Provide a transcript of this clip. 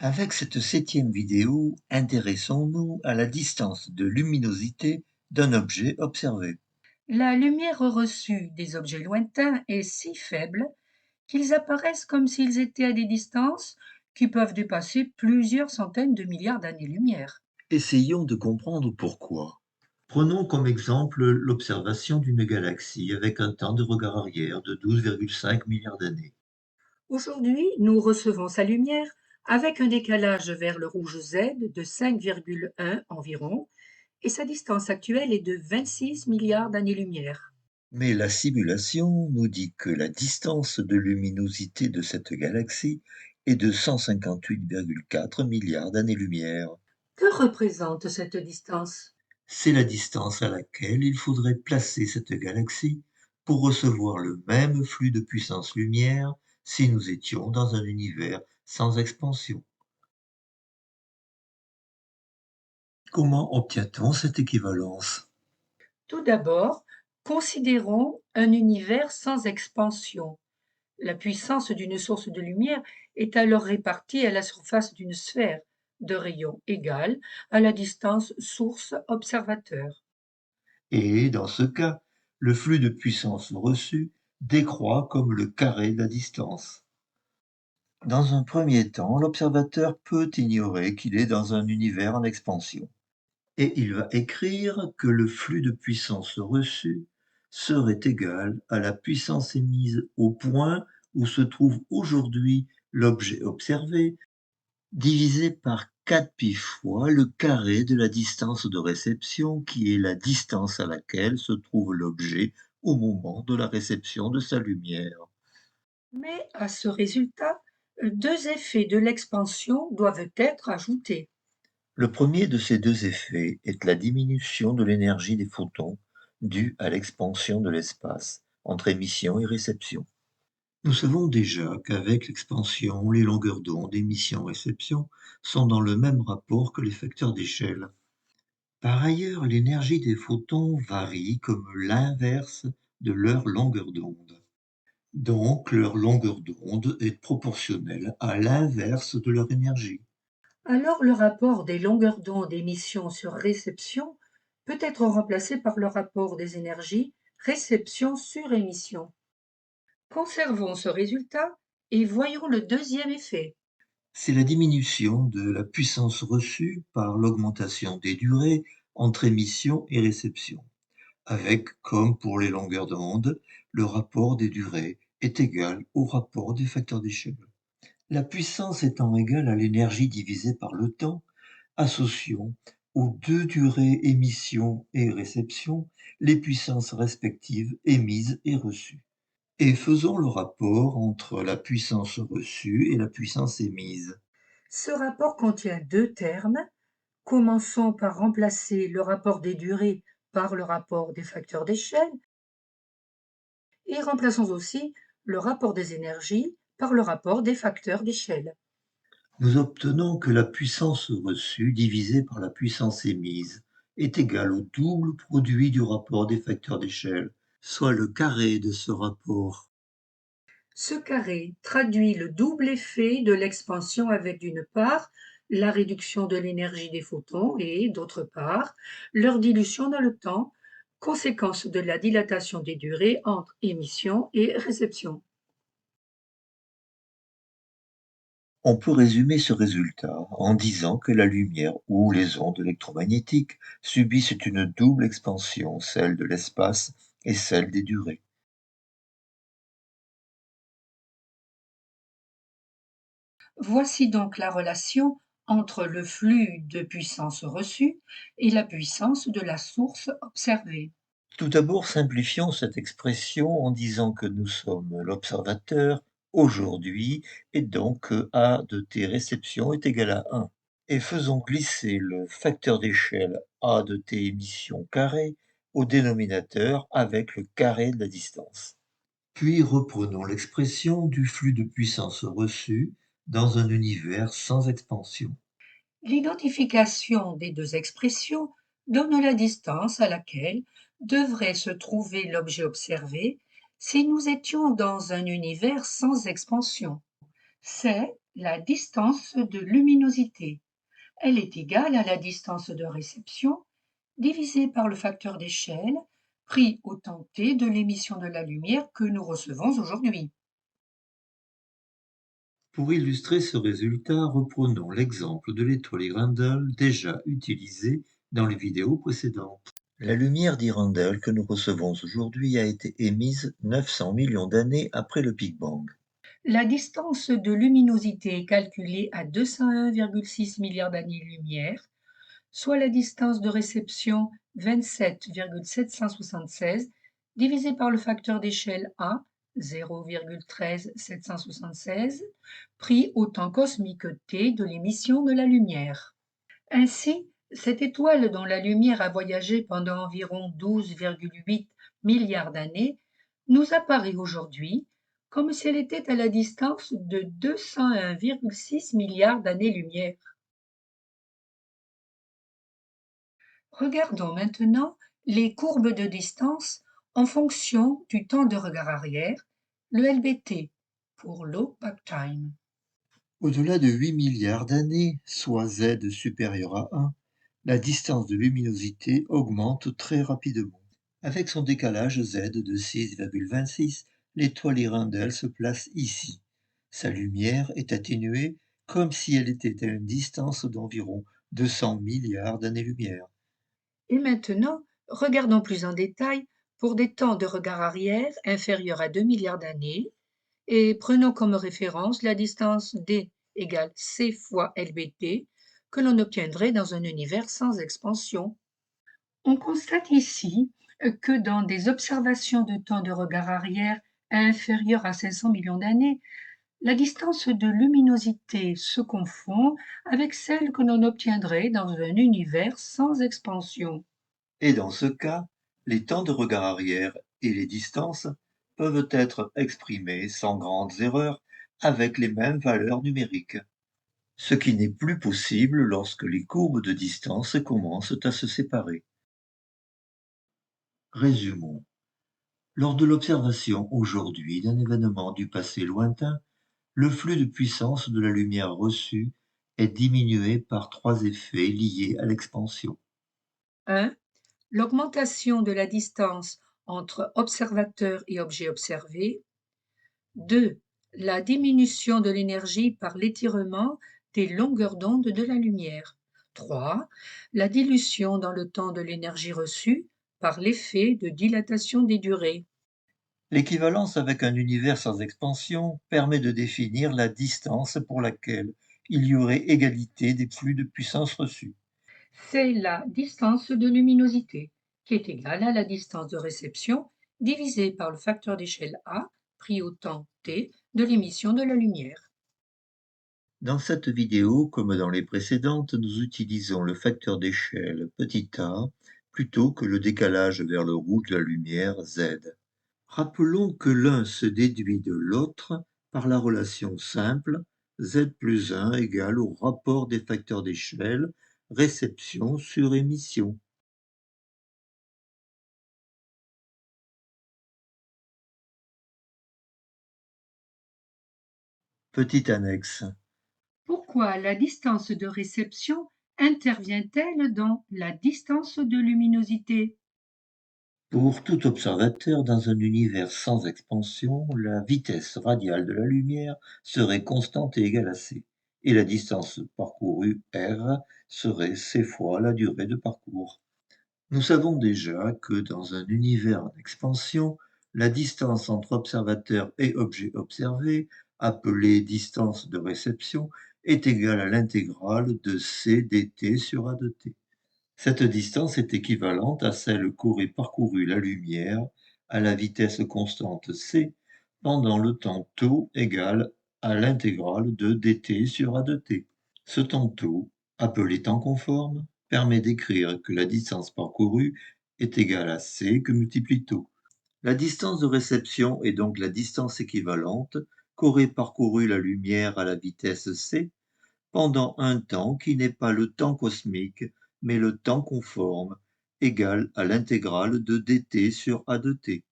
Avec cette septième vidéo, intéressons-nous à la distance de luminosité d'un objet observé. La lumière reçue des objets lointains est si faible qu'ils apparaissent comme s'ils étaient à des distances qui peuvent dépasser plusieurs centaines de milliards d'années-lumière. Essayons de comprendre pourquoi. Prenons comme exemple l'observation d'une galaxie avec un temps de regard arrière de 12,5 milliards d'années. Aujourd'hui, nous recevons sa lumière avec un décalage vers le rouge Z de 5,1 environ, et sa distance actuelle est de 26 milliards d'années-lumière. Mais la simulation nous dit que la distance de luminosité de cette galaxie est de 158,4 milliards d'années-lumière. Que représente cette distance? C'est la distance à laquelle il faudrait placer cette galaxie pour recevoir le même flux de puissance lumière si nous étions dans un univers sans expansion. Comment obtient-on cette équivalence? Tout d'abord, considérons un univers sans expansion. La puissance d'une source de lumière est alors répartie à la surface d'une sphère de rayon égal à la distance source-observateur. Et dans ce cas, le flux de puissance reçu décroît comme le carré de la distance. Dans un premier temps, l'observateur peut ignorer qu'il est dans un univers en expansion. Et il va écrire que le flux de puissance reçu serait égal à la puissance émise au point où se trouve aujourd'hui l'objet observé, divisé par 4 pi fois le carré de la distance de réception, qui est la distance à laquelle se trouve l'objet au moment de la réception de sa lumière. Mais à ce résultat, deux effets de l'expansion doivent être ajoutés. Le premier de ces deux effets est la diminution de l'énergie des photons due à l'expansion de l'espace entre émission et réception. Nous savons déjà qu'avec l'expansion, les longueurs d'onde émission-réception sont dans le même rapport que les facteurs d'échelle. Par ailleurs, l'énergie des photons varie comme l'inverse de leur longueur d'onde. Donc, leur longueur d'onde est proportionnelle à l'inverse de leur énergie. Alors le rapport des longueurs d'onde émission sur réception peut être remplacé par le rapport des énergies réception sur émission. Conservons ce résultat et voyons le deuxième effet. C'est la diminution de la puissance reçue par l'augmentation des durées entre émission et réception, avec, comme pour les longueurs d'onde, le rapport des durées est égal au rapport des facteurs d'échelle. La puissance étant égale à l'énergie divisée par le temps, associons aux deux durées émission et réception les puissances respectives émises et reçues. Et faisons le rapport entre la puissance reçue et la puissance émise. Ce rapport contient deux termes. Commençons par remplacer le rapport des durées par le rapport des facteurs d'échelle et remplaçons aussi le rapport des énergies par le rapport des facteurs d'échelle. Nous obtenons que la puissance reçue divisée par la puissance émise est égale au double produit du rapport des facteurs d'échelle, soit le carré de ce rapport. Ce carré traduit le double effet de l'expansion avec d'une part la réduction de l'énergie des photons et d'autre part leur dilution dans le temps, conséquence de la dilatation des durées entre émission et réception. On peut résumer ce résultat en disant que la lumière ou les ondes électromagnétiques subissent une double expansion, celle de l'espace et celle des durées. Voici donc la relation entre le flux de puissance reçue et la puissance de la source observée. Tout d'abord, simplifions cette expression en disant que nous sommes l'observateur aujourd'hui et donc que A de t réception est égal à 1. Et faisons glisser le facteur d'échelle A de t émission carré au dénominateur avec le carré de la distance. Puis reprenons l'expression du flux de puissance reçu dans un univers sans expansion. L'identification des deux expressions donne la distance à laquelle devrait se trouver l'objet observé si nous étions dans un univers sans expansion. C'est la distance de luminosité. Elle est égale à la distance de réception divisée par le facteur d'échelle pris au temps t de l'émission de la lumière que nous recevons aujourd'hui. Pour illustrer ce résultat, reprenons l'exemple de l'étoile Grendel déjà utilisé dans les vidéos précédentes. La lumière d'Irandel que nous recevons aujourd'hui a été émise 900 millions d'années après le Big Bang. La distance de luminosité est calculée à 201,6 milliards d'années-lumière, soit la distance de réception 27,776 divisé par le facteur d'échelle A, 0,13776, pris au temps cosmique t de l'émission de la lumière. Ainsi, cette étoile dont la lumière a voyagé pendant environ 12,8 milliards d'années nous apparaît aujourd'hui comme si elle était à la distance de 201,6 milliards d'années-lumière. Regardons maintenant les courbes de distance en fonction du temps de regard arrière, le LBT, pour Look Back Time. Au-delà de 8 milliards d'années, soit Z supérieur à 1, la distance de luminosité augmente très rapidement. Avec son décalage Z de 6,26, l'étoile Hirondelle se place ici. Sa lumière est atténuée comme si elle était à une distance d'environ 200 milliards d'années-lumière. Et maintenant, regardons plus en détail pour des temps de regard arrière inférieurs à 2 milliards d'années et prenons comme référence la distance d égale c fois LBT que l'on obtiendrait dans un univers sans expansion. On constate ici que dans des observations de temps de regard arrière inférieures à 500 millions d'années, la distance de luminosité se confond avec celle que l'on obtiendrait dans un univers sans expansion. Et dans ce cas, les temps de regard arrière et les distances peuvent être exprimés sans grandes erreurs avec les mêmes valeurs numériques, ce qui n'est plus possible lorsque les courbes de distance commencent à se séparer. Résumons. Lors de l'observation aujourd'hui d'un événement du passé lointain, le flux de puissance de la lumière reçue est diminué par trois effets liés à l'expansion. 1. L'augmentation de la distance entre observateur et objet observé. 2. La diminution de l'énergie par l'étirement des longueurs d'onde de la lumière. 3. La dilution dans le temps de l'énergie reçue par l'effet de dilatation des durées. L'équivalence avec un univers sans expansion permet de définir la distance pour laquelle il y aurait égalité des flux de puissance reçus. C'est la distance de luminosité, qui est égale à la distance de réception divisée par le facteur d'échelle A pris au temps t de l'émission de la lumière. Dans cette vidéo, comme dans les précédentes, nous utilisons le facteur d'échelle petit a plutôt que le décalage vers le rouge de la lumière Z. Rappelons que l'un se déduit de l'autre par la relation simple Z plus 1 égale au rapport des facteurs d'échelle réception sur émission. Petite annexe. Pourquoi la distance de réception intervient-elle dans la distance de luminosité? Pour tout observateur dans un univers sans expansion, la vitesse radiale de la lumière serait constante et égale à c, et la distance parcourue r serait c fois la durée de parcours. Nous savons déjà que dans un univers en expansion, la distance entre observateur et objet observé, appelée distance de réception, est égale à l'intégrale de c dt sur a de t. Cette distance est équivalente à celle qu'aurait parcourue la lumière à la vitesse constante c pendant le temps tau égal à l'intégrale de dt sur a de t. Ce temps tau, appelé temps conforme, permet d'écrire que la distance parcourue est égale à c que multiplie tau. La distance de réception est donc la distance équivalente qu'aurait parcourue la lumière à la vitesse c pendant un temps qui n'est pas le temps cosmique, mais le temps conforme, égal à l'intégrale de dt sur a de t.